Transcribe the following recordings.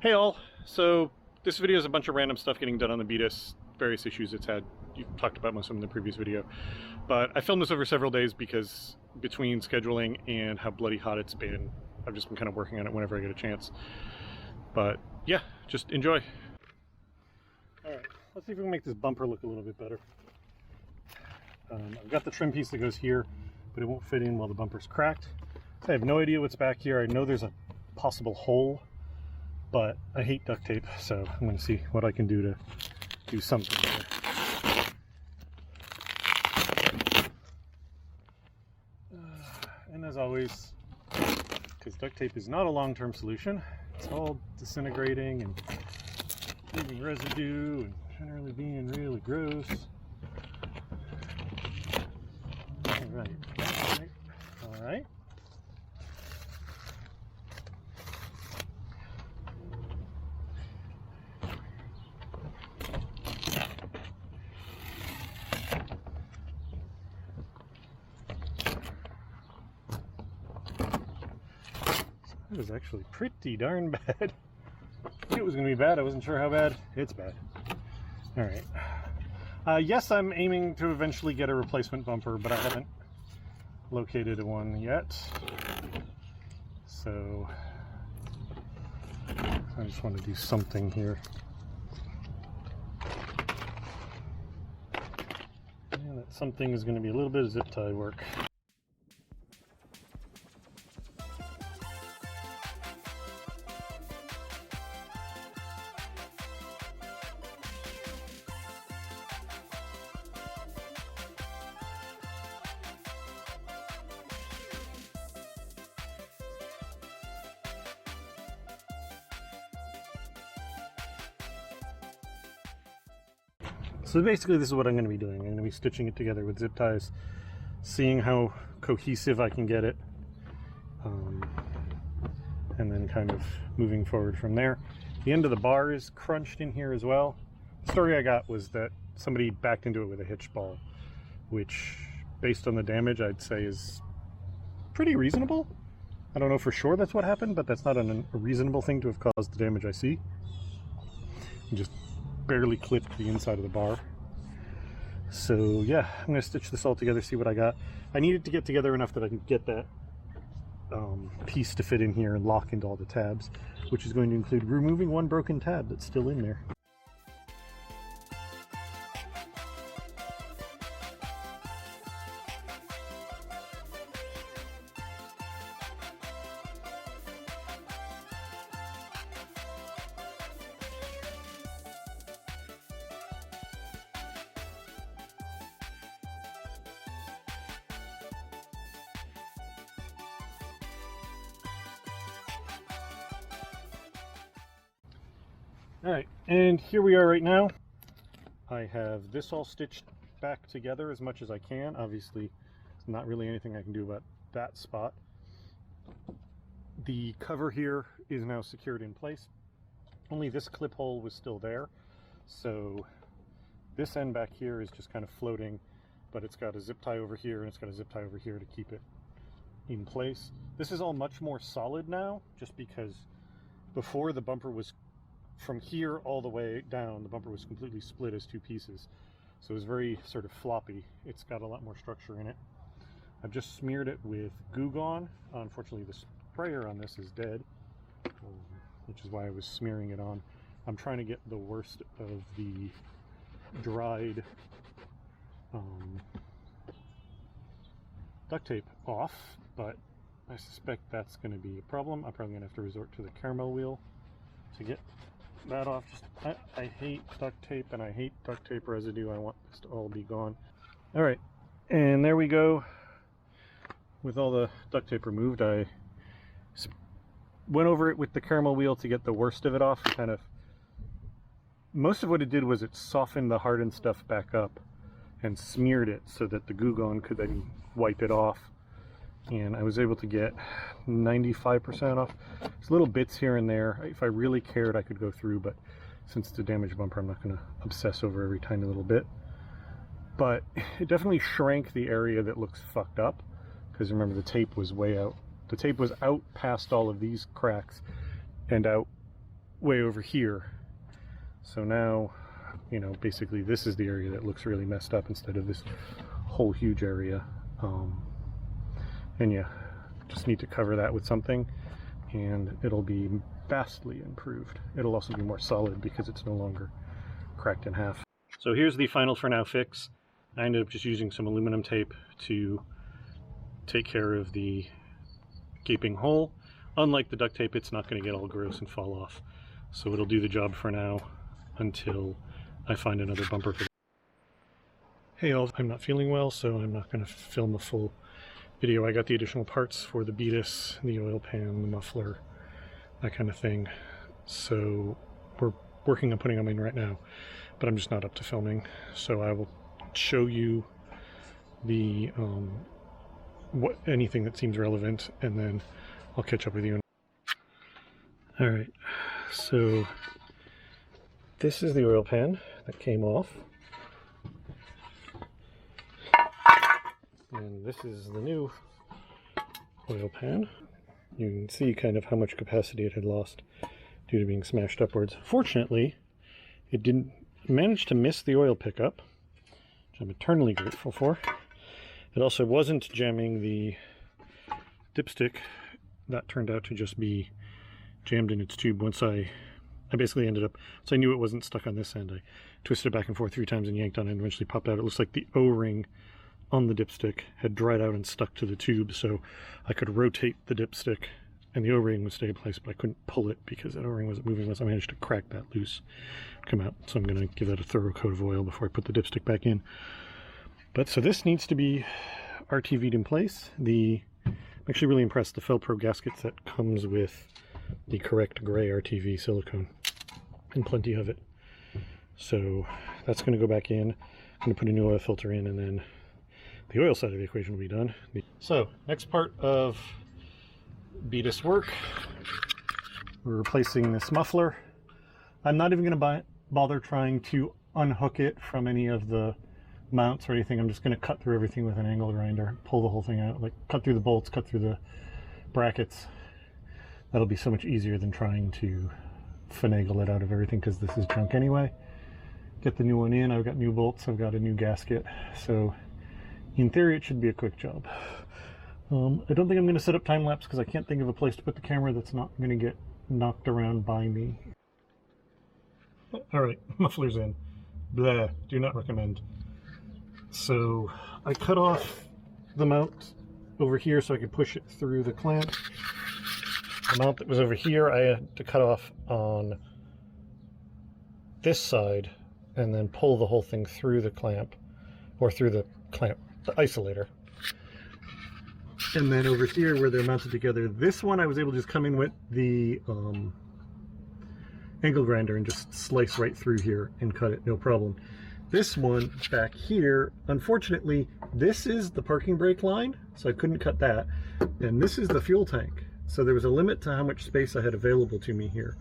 Hey all! So this video is a bunch of random stuff getting done on the Beatus, various issues it's had. You've talked about most of them in the previous video. But I filmed this over several days because between scheduling and how bloody hot it's been, I've just been kind of working on it whenever I get a chance. But yeah, just enjoy. Alright, let's see if we can make this bumper look a little bit better. I've got the trim piece that goes here, but it won't fit in while the bumper's cracked. So I have no idea what's back here. I know there's a possible hole, but I hate duct tape, so I'm going to see what I can do to do something there. And as always, because duct tape is not a long-term solution, it's all disintegrating and leaving residue and generally being really gross. All right. That was actually pretty darn bad. I knew it was going to be bad. I wasn't sure how bad. It's bad. All right. Yes, I'm aiming to eventually get a replacement bumper, but I haven't located one yet. So I just want to do something here. And that something is going to be a little bit of zip tie work. So basically this is what I'm going to be doing. I'm going to be stitching it together with zip ties, seeing how cohesive I can get it, and then kind of moving forward from there. The end of the bar is crunched in here as well. The story I got was that somebody backed into it with a hitch ball, which based on the damage I'd say is pretty reasonable. I don't know for sure that's what happened, but that's not a reasonable thing to have caused the damage I see. Just barely clipped the inside of the bar. So yeah, I'm going to stitch this all together, see what I got. I need it to get together enough that I can get that piece to fit in here and lock into all the tabs, which is going to include removing one broken tab that's still in there. Alright, and here we are right now. I have this all stitched back together as much as I can. Obviously, there's not really anything I can do about that spot. The cover here is now secured in place. Only this clip hole was still there. So this end back here is just kind of floating, but it's got a zip tie over here and it's got a zip tie over here to keep it in place. This is all much more solid now, just because before the bumper was from here all the way down, the bumper was completely split as two pieces. So it was very sort of floppy. It's got a lot more structure in it. I've just smeared it with Goo Gone. Unfortunately, the sprayer on this is dead, which is why I was smearing it on. I'm trying to get the worst of the dried duct tape off, but I suspect that's going to be a problem. I'm probably going to have to resort to the caramel wheel to get that off. I hate duct tape, and I hate duct tape residue. I want this to all be gone. All right, and there we go. With all the duct tape removed, I went over it with the caramel wheel to get the worst of it off. Kind of, most of what it did was it softened the hardened stuff back up and smeared it so that the Goo Gone could then wipe it off. And I was able to get 95% off. There's little bits here and there. If I really cared, I could go through, but since it's a damaged bumper, I'm not going to obsess over every tiny little bit. But it definitely shrank the area that looks fucked up, because remember, the tape was way out. The tape was out past all of these cracks and out way over here. So now, you know, basically this is the area that looks really messed up instead of this whole huge area. And yeah, just need to cover that with something and it'll be vastly improved. It'll also be more solid because it's no longer cracked in half. So here's the final for now fix. I ended up just using some aluminum tape to take care of the gaping hole. Unlike the duct tape, it's not going to get all gross and fall off. So it'll do the job for now until I find another bumper for that. Hey all, I'm not feeling well, so I'm not going to film a full video. I got the additional parts for the Beatus, the oil pan, the muffler, that kind of thing. So we're working on putting them in right now, but I'm just not up to filming. So I will show you the anything that seems relevant, and then I'll catch up with you. All right, so this is the oil pan that came off, and this is the new oil pan. You can see kind of how much capacity it had lost due to being smashed upwards. Fortunately, it didn't manage to miss the oil pickup, which I'm eternally grateful for. It also wasn't jamming the dipstick. That turned out to just be jammed in its tube. Once I basically ended up, so I knew it wasn't stuck on this end, I twisted it back and forth 3 times and yanked on it and eventually popped out. It looks like the O-ring on the dipstick had dried out and stuck to the tube, so I could rotate the dipstick and the O-ring would stay in place, but I couldn't pull it because that O-ring wasn't moving unless I managed to crack that loose, come out. So I'm going to give that a thorough coat of oil before I put the dipstick back in. But so this needs to be RTV'd in place. I'm actually really impressed. The Felpro gasket set comes with the correct gray RTV silicone and plenty of it. So that's going to go back in. I'm going to put a new oil filter in, and then the oil side of the equation will be done. So next part of Beatus work, we're replacing this muffler. I'm not even going to bother trying to unhook it from any of the mounts or anything. I'm just going to cut through everything with an angle grinder, pull the whole thing out, like cut through the bolts, cut through the brackets. That'll be so much easier than trying to finagle it out of everything, because this is junk anyway. Get the new one in. I've got new bolts, I've got a new gasket, so in theory it should be a quick job. I don't think I'm going to set up time lapse because I can't think of a place to put the camera that's not going to get knocked around by me. Alright, muffler's in. Blah, do not recommend. So I cut off the mount over here so I could push it through the clamp. The mount that was over here I had to cut off on this side and then pull the whole thing through the clamp, or through the isolator. And then over here where they're mounted together, this one I was able to just come in with the angle grinder and just slice right through here and cut it, no problem. This one back here, unfortunately, this is the parking brake line, so I couldn't cut that. And this is the fuel tank. So there was a limit to how much space I had available to me here.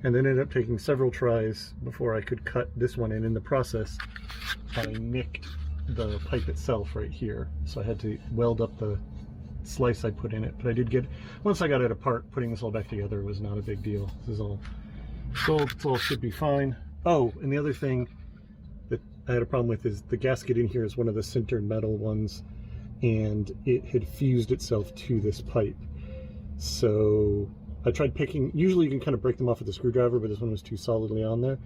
And then ended up taking several tries before I could cut this one, and in the process, I nicked the pipe itself right here. So I had to weld up the slice I put in it. But I did get, once I got it apart, putting this all back together was not a big deal. This is all sold, it all should be fine. Oh, and the other thing that I had a problem with is the gasket in here is one of the sintered metal ones, and it had fused itself to this pipe. So I tried picking, usually you can kind of break them off with a screwdriver, but this one was too solidly on there.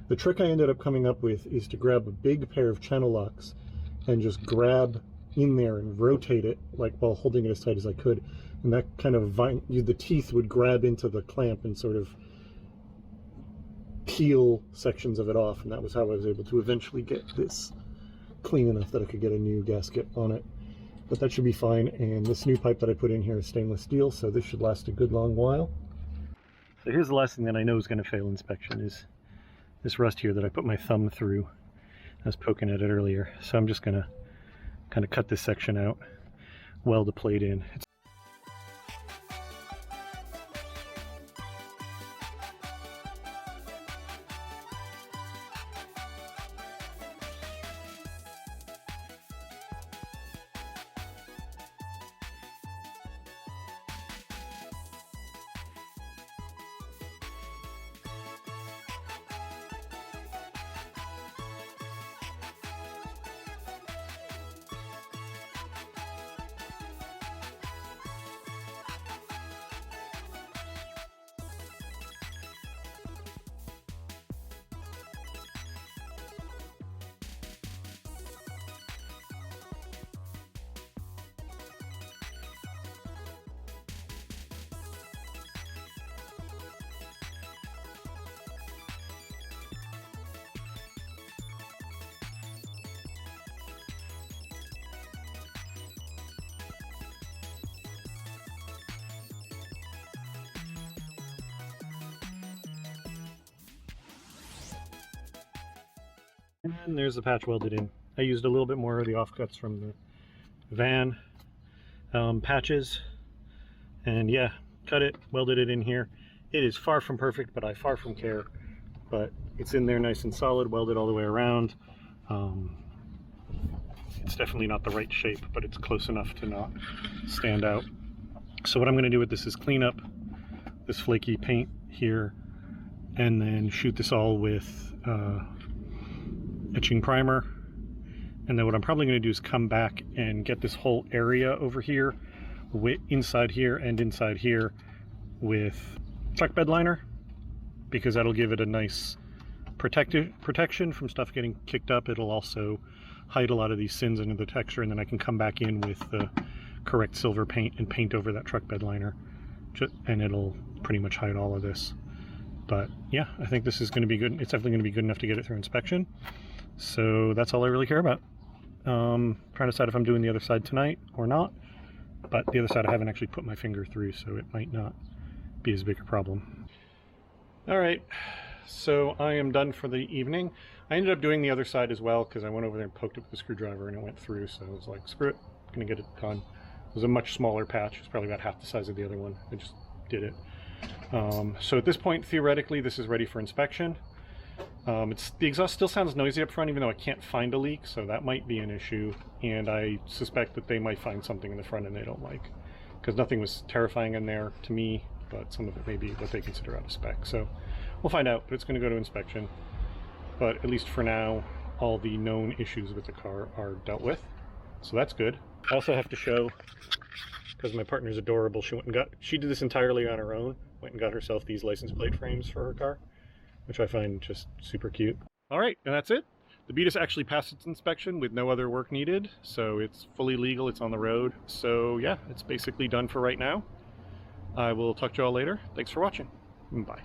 The trick I ended up coming up with is to grab a big pair of channel locks and just grab in there and rotate it, like while holding it as tight as I could. And that kind of, the teeth would grab into the clamp and sort of peel sections of it off, and that was how I was able to eventually get this clean enough that I could get a new gasket on it. But that should be fine, and this new pipe that I put in here is stainless steel, so this should last a good long while. So here's the last thing that I know is going to fail inspection, is this rust here that I put my thumb through. I was poking at it earlier, so I'm just going to kind of cut this section out, weld the plate in. And there's the patch welded in. I used a little bit more of the offcuts from the van patches, and yeah, cut it, welded it in here. It is far from perfect, but I far from care. But it's in there nice and solid, welded all the way around. It's definitely not the right shape, but it's close enough to not stand out. So what I'm going to do with this is clean up this flaky paint here, and then shoot this all with etching primer. And then what I'm probably going to do is come back and get this whole area over here, inside here and inside here, with truck bed liner, because that'll give it a nice protection from stuff getting kicked up. It'll also hide a lot of these sins into the texture, and then I can come back in with the correct silver paint and paint over that truck bed liner, and it'll pretty much hide all of this. But yeah, I think this is going to be good. It's definitely going to be good enough to get it through inspection. So that's all I really care about. Trying to decide if I'm doing the other side tonight or not, but the other side I haven't actually put my finger through, so it might not be as big a problem. All right, so I am done for the evening. I ended up doing the other side as well because I went over there and poked it with the screwdriver and it went through, so I was like, screw it, I'm gonna get it done. It was a much smaller patch. It's probably about half the size of the other one. I just did it. So at this point, theoretically, this is ready for inspection. The exhaust still sounds noisy up front, even though I can't find a leak, so that might be an issue. And I suspect that they might find something in the front end they don't like, because nothing was terrifying in there to me, but some of it may be what they consider out of spec. So we'll find out, but it's going to go to inspection. But at least for now, all the known issues with the car are dealt with, so that's good. I also have to show, because my partner's adorable, she did this entirely on her own, went and got herself these license plate frames for her car, which I find just super cute. All right, and that's it. The Beatus actually passed its inspection with no other work needed, so it's fully legal, it's on the road. So yeah, it's basically done for right now. I will talk to you all later. Thanks for watching. Bye.